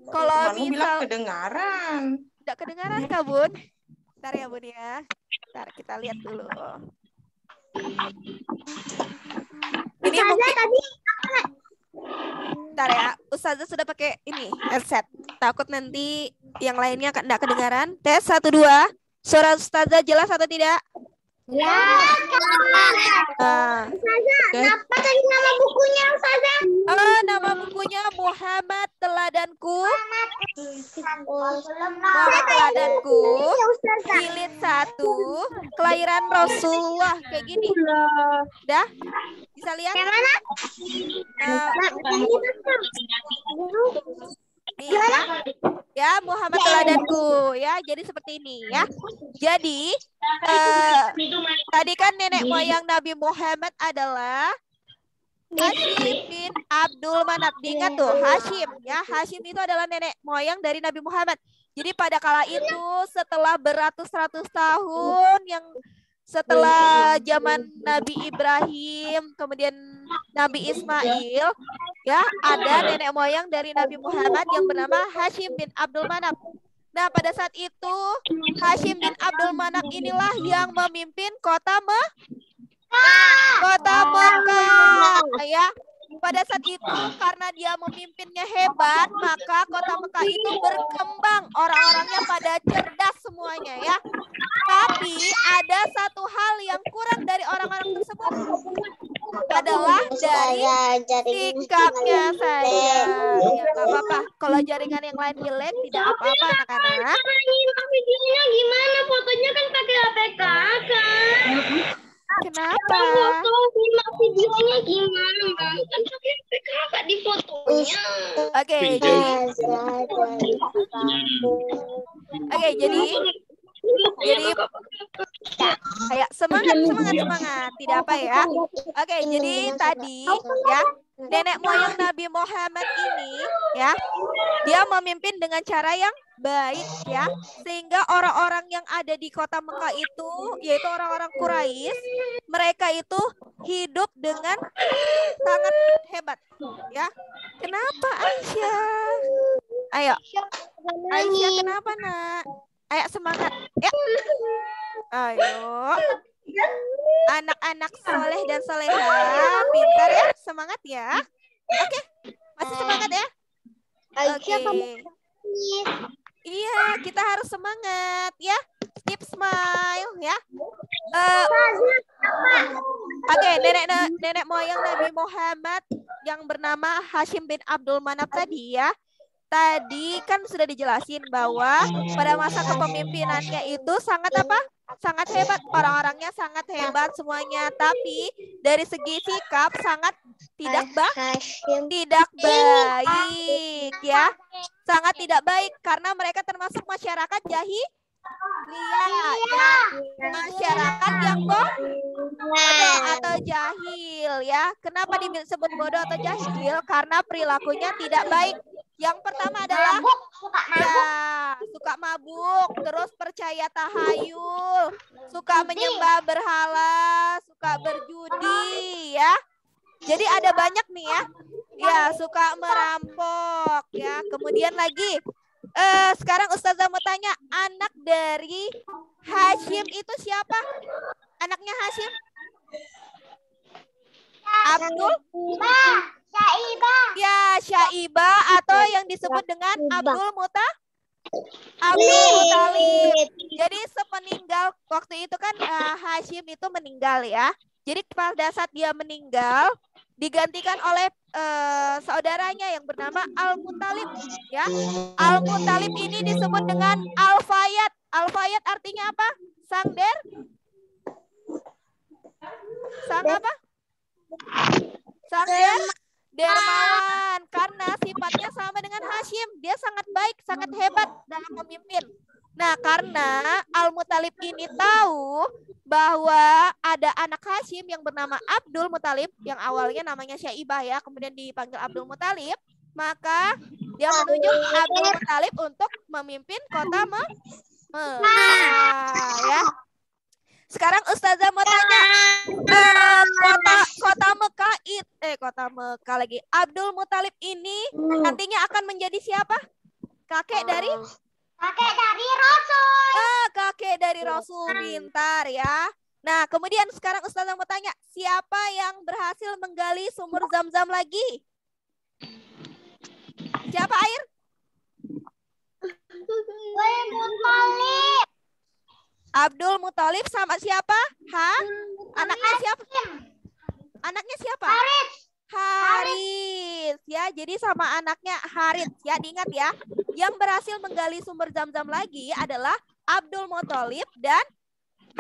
kalau misal kedengaran. tidak kedengaran Kak Bun? Bentar ya Bun ya. Bentar kita lihat dulu. Ini mungkin tadi bentar ya, Ustazah sudah pakai ini headset. Takut nanti yang lainnya tidak kedengaran. Tes 1 2. Suara Ustazah jelas atau tidak? Ya. Nah, Apa tadi nama bukunya, Ustazah? nama bukunya Muhammad Teladanku. Muhammad Teladanku. Ustazah. Jilid 1, kelahiran Rasulullah. Kayak gini. Dah? Bisa lihat? Yang mana? Iya. Ya, Muhammad Teladanku ya. Jadi seperti ini ya. Jadi tadi kan nenek moyang Nabi Muhammad adalah Hashim bin Abdul Manaf. Diingat tuh, Hashim ya. Hashim itu adalah nenek moyang dari Nabi Muhammad. Jadi pada kala itu setelah beratus-ratus tahun yang setelah zaman Nabi Ibrahim, kemudian Nabi Ismail, ya ada nenek moyang dari Nabi Muhammad yang bernama Hashim bin Abdul Manaf. Nah, pada saat itu Hashim bin Abdul Manaf inilah yang memimpin kota Mekah, ya. Pada saat itu karena dia memimpinnya hebat, maka kota Mekah itu berkembang, orang-orangnya pada cerdas semuanya ya. Tapi ada satu hal yang kurang dari orang-orang tersebut adalah dari sikapnya saja. Ya nggak apa-apa. Kalau jaringan yang lain jelek tidak apa-apa anak-anak. Videonya gimana? Fotonya kan pakai HP kakak. Kenapa? Foto videonya gimana? Kan pakai HP kakak di fotonya. Oke, jadi kayak semangat, tidak apa ya. Oke, jadi tadi ya nenek moyang Nabi Muhammad ini ya, dia memimpin dengan cara yang baik ya, sehingga orang-orang yang ada di kota Mekah itu, yaitu orang-orang Quraisy, mereka itu hidup dengan sangat hebat ya. Kenapa Aisyah? Ayo, Aisyah kenapa nak? Ayo semangat ya. Ayo. Anak-anak soleh dan soleha, pintar ya, semangat ya. Oke, masih semangat ya. Oke. Iya, kita harus semangat ya. Keep smile ya. Oke, nenek moyang Nabi Muhammad yang bernama Hashim bin Abdul Manaf tadi ya. Tadi kan sudah dijelasin bahwa pada masa kepemimpinannya itu sangat apa? Sangat hebat, orang-orangnya sangat hebat semuanya, tapi dari segi sikap sangat tidak baik ya. Sangat tidak baik karena mereka termasuk masyarakat jahiliyah ya. Masyarakat yang bodoh atau jahil ya. Kenapa disebut bodoh atau jahil? Karena perilakunya tidak baik. Yang pertama adalah suka mabuk, terus percaya tahayul, suka menyembah berhala, suka berjudi ya. Jadi ada banyak nih ya. Ya, suka merampok ya. Kemudian lagi sekarang Ustazah mau tanya, anak dari Hashim itu siapa? Anaknya Hashim? Abdul? Syaibah. Ya, Syaibah atau yang disebut dengan Abdul Muthalib. Jadi sepeninggal waktu itu kan Hashim itu meninggal ya. Jadi pada saat dia meninggal digantikan oleh saudaranya yang bernama Al-Muthalib ya. Al-Muthalib ini disebut dengan Al-Fayyad. Al-Fayyad artinya apa? Sang apa? Sang dermawan, karena sifatnya sama dengan Hashim. Dia sangat baik, sangat hebat dalam memimpin. Nah, karena Al-Muthalib ini tahu bahwa ada anak Hashim yang bernama Abdul Muthalib, yang awalnya namanya Syaibah ya, kemudian dipanggil Abdul Muthalib, maka dia menunjuk Abdul Muthalib untuk memimpin kota Mekah ya. Sekarang Ustazah mau tanya, kota Mekah lagi. Abdul Muthalib ini nantinya akan menjadi siapa? Kakek dari Rasul. Kakek dari Rasul, pintar ya. Nah, kemudian sekarang Ustazah mau tanya, siapa yang berhasil menggali sumur Zam-Zam lagi? Siapa air? Abdul Muthalib sama siapa? Anaknya siapa? Anaknya siapa? Harits ya. Jadi sama anaknya Harits ya. Diingat ya. Yang berhasil menggali sumber Zam-Zam lagi adalah Abdul Muthalib dan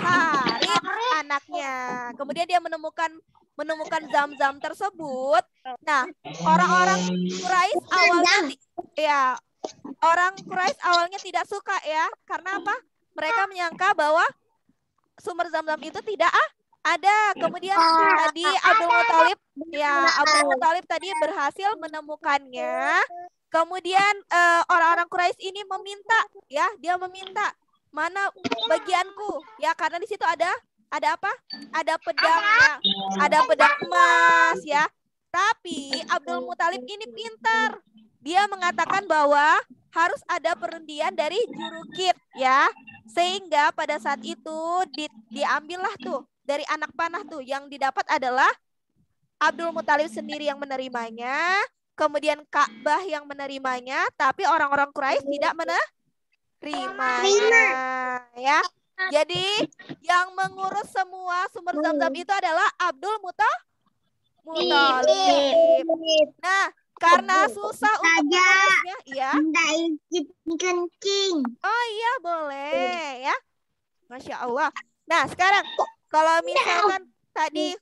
Harits anaknya. Kemudian dia menemukan Zam-Zam tersebut. Nah, orang-orang Quraisy awalnya tidak suka ya. Karena apa? Mereka menyangka bahwa sumber Zam-Zam itu tidak ada. Kemudian tadi Abdul Muthalib tadi berhasil menemukannya. Kemudian orang-orang Quraisy ini meminta ya, dia meminta, mana bagianku ya, karena di situ ada apa? Ada pedang ya, ada pedang emas ya. Tapi Abdul Muthalib ini pintar. Dia mengatakan bahwa harus ada perundian dari jurukit ya. Sehingga pada saat itu diambillah tuh dari anak panah tuh, yang didapat adalah Abdul Muthalib sendiri yang menerimanya, kemudian Ka'bah yang menerimanya, tapi orang-orang Quraisy tidak menerimanya ya. Jadi yang mengurus semua sumber Zam-Zam itu adalah Abdul Muthalib. Nah, karena susah untuk mengurusnya, ya. Oh iya, boleh ya. Masya Allah. Nah, sekarang kalau misalkan tadi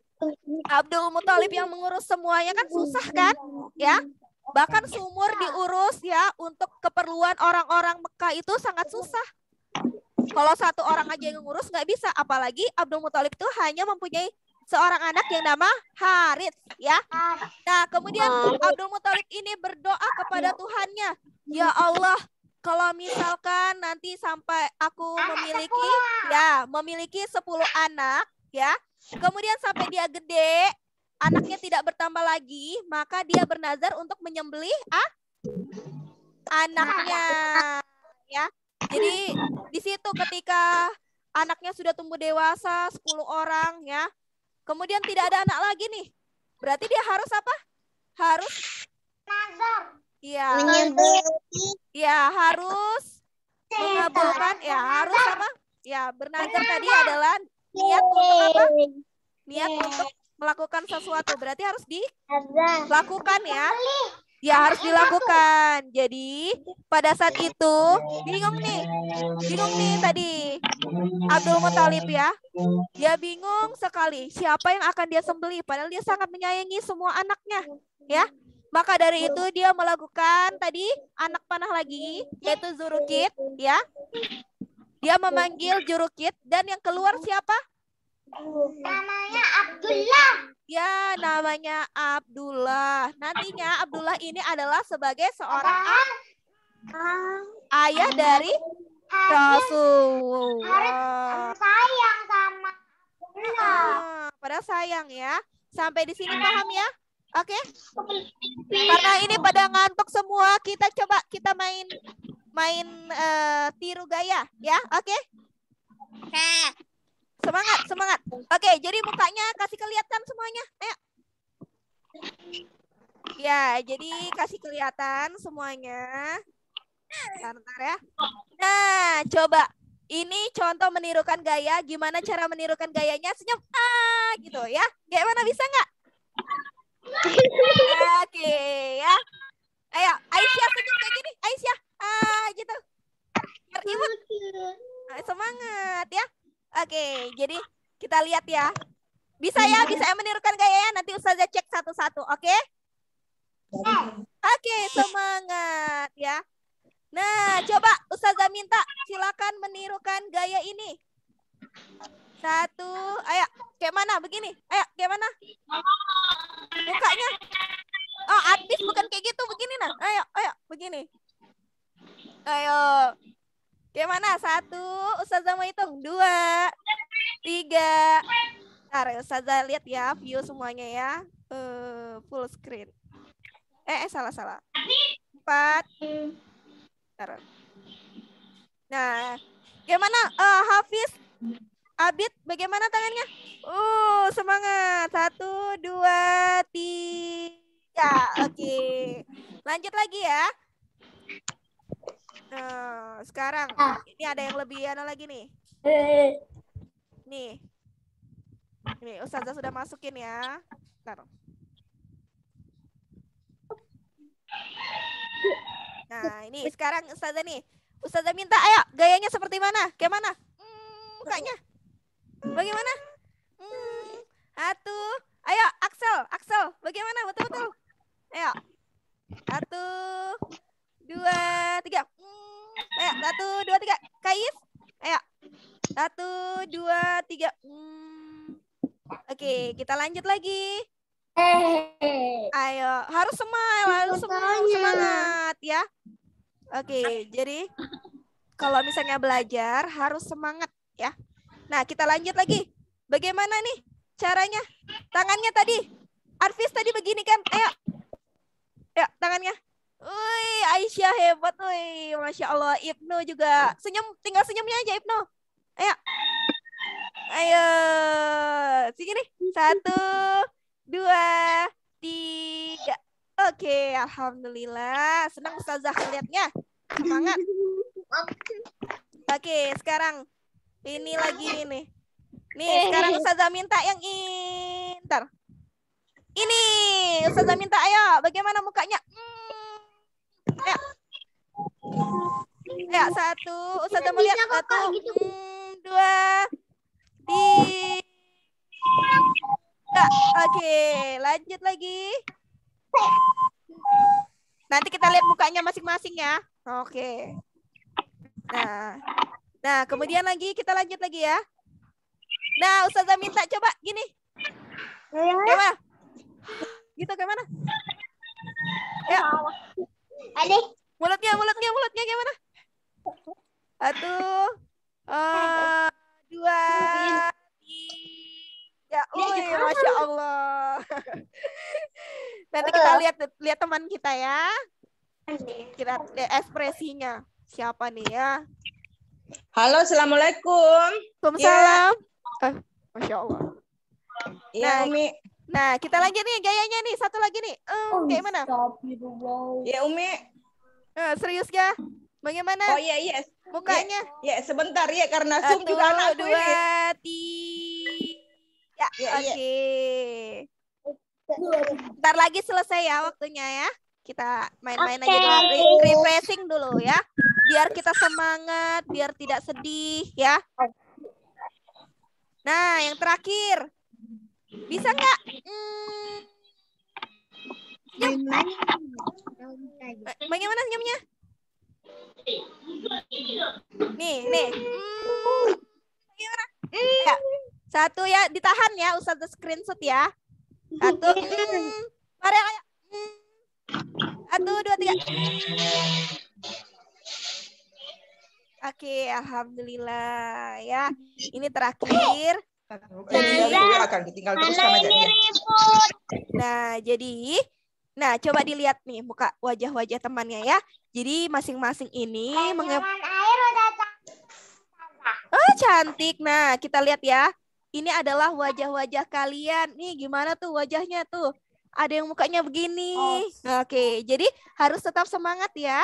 Abdul Muthalib yang mengurus semuanya kan susah kan? Ya. Bahkan sumur diurus ya, untuk keperluan orang-orang Mekah itu sangat susah. Kalau satu orang aja yang ngurus nggak bisa, apalagi Abdul Muthalib itu hanya mempunyai seorang anak yang nama Harits ya. Nah, kemudian Abdul Muthalib ini berdoa kepada Tuhannya, ya Allah, kalau misalkan nanti sampai aku memiliki 10 anak ya, kemudian sampai dia gede, anaknya tidak bertambah lagi, maka dia bernazar untuk menyembelih anaknya ya. Jadi di situ ketika anaknya sudah tumbuh dewasa 10 orang ya, kemudian tidak ada anak lagi nih, berarti dia harus apa? Harus nazar. Iya. Ya, harus mengabulkan ya, harus apa? Ya, bernazar tadi adalah niat untuk apa? Niat untuk melakukan sesuatu, berarti harus dilakukan ya. Ya, harus dilakukan. Jadi pada saat itu bingung nih tadi Abdul Muthalib ya. Dia bingung sekali siapa yang akan dia sembelih, padahal dia sangat menyayangi semua anaknya ya. Maka dari itu dia melakukan tadi anak panah lagi, yaitu Zurukit ya. Dia memanggil Jurukit, dan yang keluar siapa? Namanya Abdullah. Ya, namanya Abdullah. Nantinya Abdullah ini adalah sebagai seorang ayah dari Rasulullah. Sayang sama Pada sayang ya. Sampai di sini paham ya? Oke. Karena ini pada ngantuk semua, kita main tiru gaya ya. Oke. Semangat. Oke, jadi mukanya kasih kelihatan semuanya. Ayo. Ya, jadi kasih kelihatan semuanya. Bentar ya. Nah, coba. Ini contoh menirukan gaya. Gimana cara menirukan gayanya? Senyum. Gitu ya. Gimana, bisa nggak? Oke, ya. Ayo, Aisyah senyum kayak gini. Aisyah. Gitu. Biar imut. Semangat ya. Oke, jadi kita lihat ya. Bisa ya menirukan gayanya. Nanti Ustazah cek satu-satu, oke? Oke, semangat ya. Nah, coba Ustazah minta silakan menirukan gaya ini. 1, ayo. Kayak mana? Begini. Ayo, kayak mana? Mukanya. Oh, artis bukan kayak gitu, begini nah. Ayo, begini. Ayo. Kayak mana? 1, Ustazah mau hitung. 2, 3. Ntar Ustazah lihat ya view semuanya ya. Full screen. Salah. 4. Ntar. Nah, gimana Hafiz? Abid, bagaimana tangannya? Semangat. 1, 2, 3. Oke. Lanjut lagi ya. Nah, sekarang ini ada yang lebih lagi nih. Nih. Nih, Ustazah sudah masukin ya. Bentar. Nah, ini sekarang Ustazah nih. Ustazah minta, ayo gayanya seperti mana? Kayak mana? Mukanya. Bagaimana? Satu. Ayo, Axel. Bagaimana? Betul-betul. Ayo. 1, 2, 3. Ayo, 1, 2, 3. Kais. Ayo. 1, 2, 3. Oke, kita lanjut lagi. Ayo, harus semangat ya. Oke, jadi kalau misalnya belajar harus semangat ya. Nah, kita lanjut lagi. Bagaimana nih caranya? Tangannya tadi. Arvis tadi begini kan? Ayo. Ya, tangannya. Wih, Aisyah hebat. Wih, Masya Allah. Ibnu juga. Tinggal senyumnya aja Ibnu. Ayo. Sini nih. 1, 2, 3. Oke, alhamdulillah. Senang Ustazah melihatnya. Semangat. Oke, sekarang ini lagi nih. Nih, sekarang Ustazah minta yang ntar. Ini, Ustazah minta, ayo. Bagaimana mukanya? Ayo. Ayo, 1. Ustazah mau lihat. 1, 2, 3. Oke, lanjut lagi. Nanti kita lihat mukanya masing-masing ya. Oke. Nah, kemudian lagi kita lanjut lagi ya. Nah, Ustazah minta coba gini. Coba. Gitu kayak mana? Ya. Mulutnya gimana? 1, 2, 3. Masya Allah. Nanti kita lihat teman kita ya. Kita lihat ekspresinya. Siapa nih ya? Halo, assalamualaikum. Waalaikumsalam. Masya Allah. Ya, Umi. Nah, kita lanjut nih gayanya nih. Satu lagi nih. Kayak mana? Ya, Umi. Serius ya? Bagaimana? Oh iya, yes. Mukanya? Ya, sebentar ya karena Zoom juga anakku 1, 2, ini. 3. Oke. Ntar lagi selesai ya waktunya ya. Kita main-main aja dulu, refreshing dulu ya. Biar kita semangat, biar tidak sedih ya. Nah, yang terakhir. Bisa nggak? Bagaimana senyumnya? Nih. Bagaimana? Ya. 1 ya, ditahan ya, Ustazah screenshot ya. 1. Mari ayo. 1, 2, 3. Oke, alhamdulillah ya. Ini terakhir. Tinggal teruskan aja ya. Nah, coba dilihat nih muka wajah-wajah temannya ya. Jadi masing-masing ini cantik. Nah, kita lihat ya. Ini adalah wajah-wajah kalian. Nih, gimana tuh wajahnya tuh? Ada yang mukanya begini. Oke, jadi harus tetap semangat ya.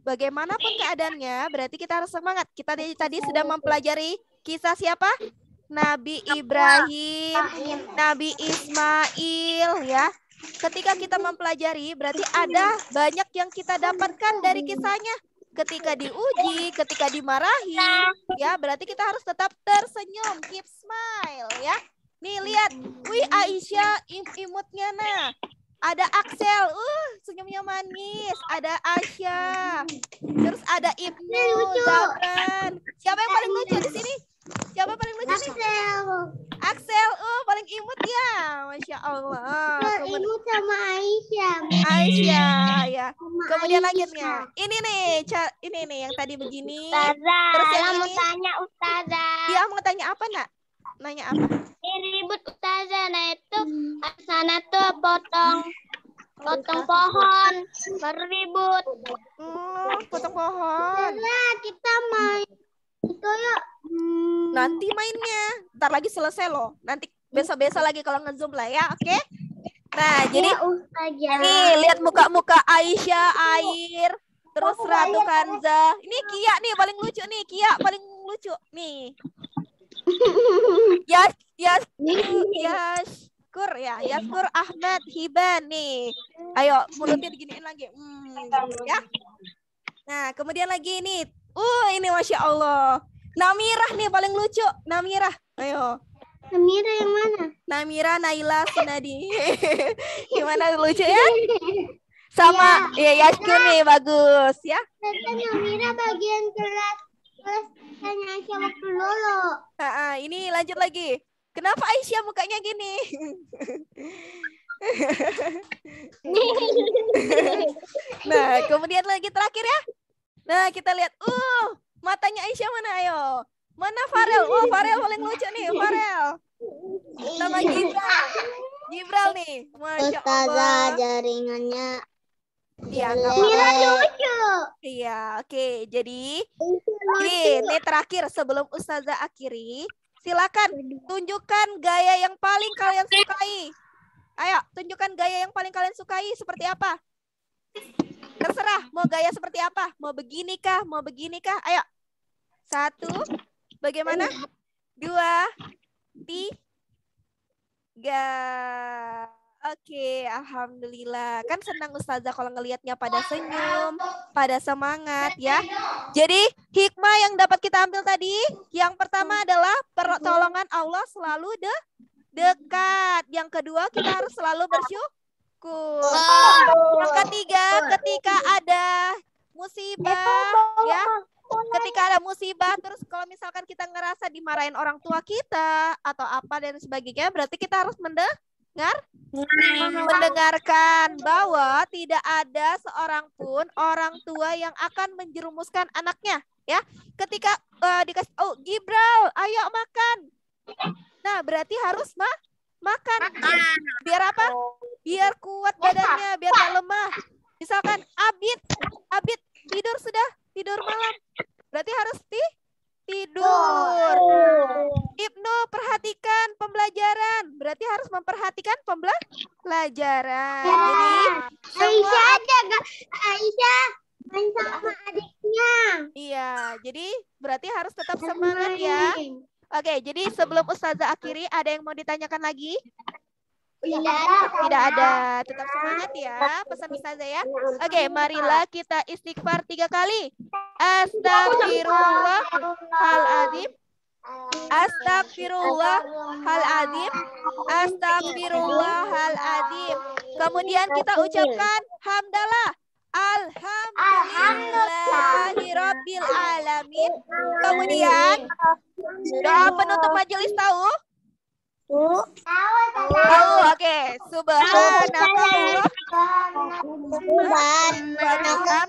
Bagaimanapun keadaannya, berarti kita harus semangat. Kita tadi sudah mempelajari kisah siapa? Nabi Ibrahim, Nabi Ismail ya. Ketika kita mempelajari, berarti ada banyak yang kita dapatkan dari kisahnya. Ketika diuji, ketika dimarahi, ya berarti kita harus tetap tersenyum, keep smile ya. Nih lihat, wih Aisyah imutnya nah. Ada Axel, senyumnya manis. Ada Aisyah, terus ada Ibnu, Zabran. Siapa yang paling lucu di sini? Siapa paling lucu nih? Axel, paling imut ya, Masya Allah. Imut sama Aisyah. Aisyah, ya. Kemudian lanjutnya, ini nih yang tadi begini. Terus yang mau tanya Ustazah. Dia mau tanya apa nak? Nanya apa? Ribut Ustazah, nah itu sana tuh potong pohon, baru ribut. Potong pohon. Nah, kita main itu yuk. Nanti mainnya, ntar lagi selesai loh. Nanti besok-besok lagi kalau nge-zoom lah ya, oke? Nah, jadi nih lihat muka-muka Aisyah, Air, terus Ratu Kanza. Ini Kia nih paling lucu nih, Kia paling lucu nih. Yaskur ya, Yaskur Ahmad Hiban nih. Ayo mulutnya diginiin lagi. Ya. Nah, kemudian lagi ini. Ini Masya Allah. Namirah nih paling lucu. Namirah. Ayo. Namira yang mana? Namira Naila Sunadi. Gimana lucu ya? Sama ya Yaskur nih bagus ya. Namira bagian kelas tanya Aisyah waktu Lolo. Ini lanjut lagi. Kenapa Aisyah mukanya gini? Nah, kemudian lagi terakhir ya. Nah, kita lihat. Matanya Aisyah mana? Ayo. Mana Farel? Farel paling lucu nih. Farel. Sama Gibral. Gibral nih. Masya Allah. Ustazah jaringannya. Iya, lucu. Iya, oke. Jadi, ini terakhir sebelum Ustazah akhiri. Silakan tunjukkan gaya yang paling kalian sukai. Ayo, tunjukkan gaya yang paling kalian sukai seperti apa? Terserah, mau gaya seperti apa? Mau begini kah? Mau begini kah? Ayo. 1, bagaimana? 2, 3. Oke, alhamdulillah. Kan senang Ustazah kalau ngelihatnya pada senyum, pada semangat ya. Jadi hikmah yang dapat kita ambil tadi, yang pertama adalah pertolongan Allah selalu dekat. Yang kedua, kita harus selalu bersyukur. Yang ketiga, ketika ada musibah ya. Ketika ada musibah, terus kalau misalkan kita ngerasa dimarahin orang tua kita atau apa dan sebagainya, berarti kita harus mendengarkan bahwa tidak ada seorang pun orang tua yang akan menjerumuskan anaknya ya. Ketika dikasih Gibral ayo makan, nah berarti harus makan biar apa, biar kuat badannya, biar gak lemah. Misalkan Abid tidur malam, berarti harus tidur. Ibnu perhatikan pembelajaran, berarti harus memperhatikan pembelajaran. Jadi Aisyah main sama adiknya. Iya, jadi berarti harus tetap semangat ya. Oke, jadi sebelum Ustazah akhiri, ada yang mau ditanyakan lagi? Tidak ada. Tetap semangat ya, pesan Ustazah ya. Oke, marilah kita istighfar 3 kali. Astagfirullahaladzim. Astagfirullahaladzim. Astagfirullahaladzim. Kemudian kita ucapkan hamdalah. Alhamdulillahirabbil alamin. Kemudian doa penutup majelis tahu? Tahu, oke. Subhanallah. Subhanallah.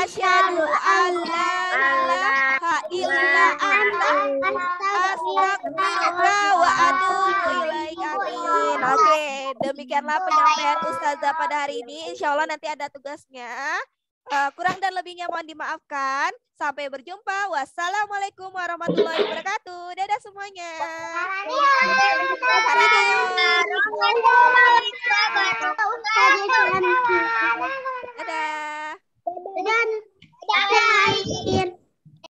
Asyhadu an la ilaha illa anta astaghfiruka wa atubu ilaika. Amin. Oke, demikianlah penyampaian Ustazah pada hari ini. Insya Allah nanti ada tugasnya. Kurang dan lebihnya mohon dimaafkan. Sampai berjumpa. Wassalamualaikum warahmatullahi wabarakatuh. Dadah semuanya.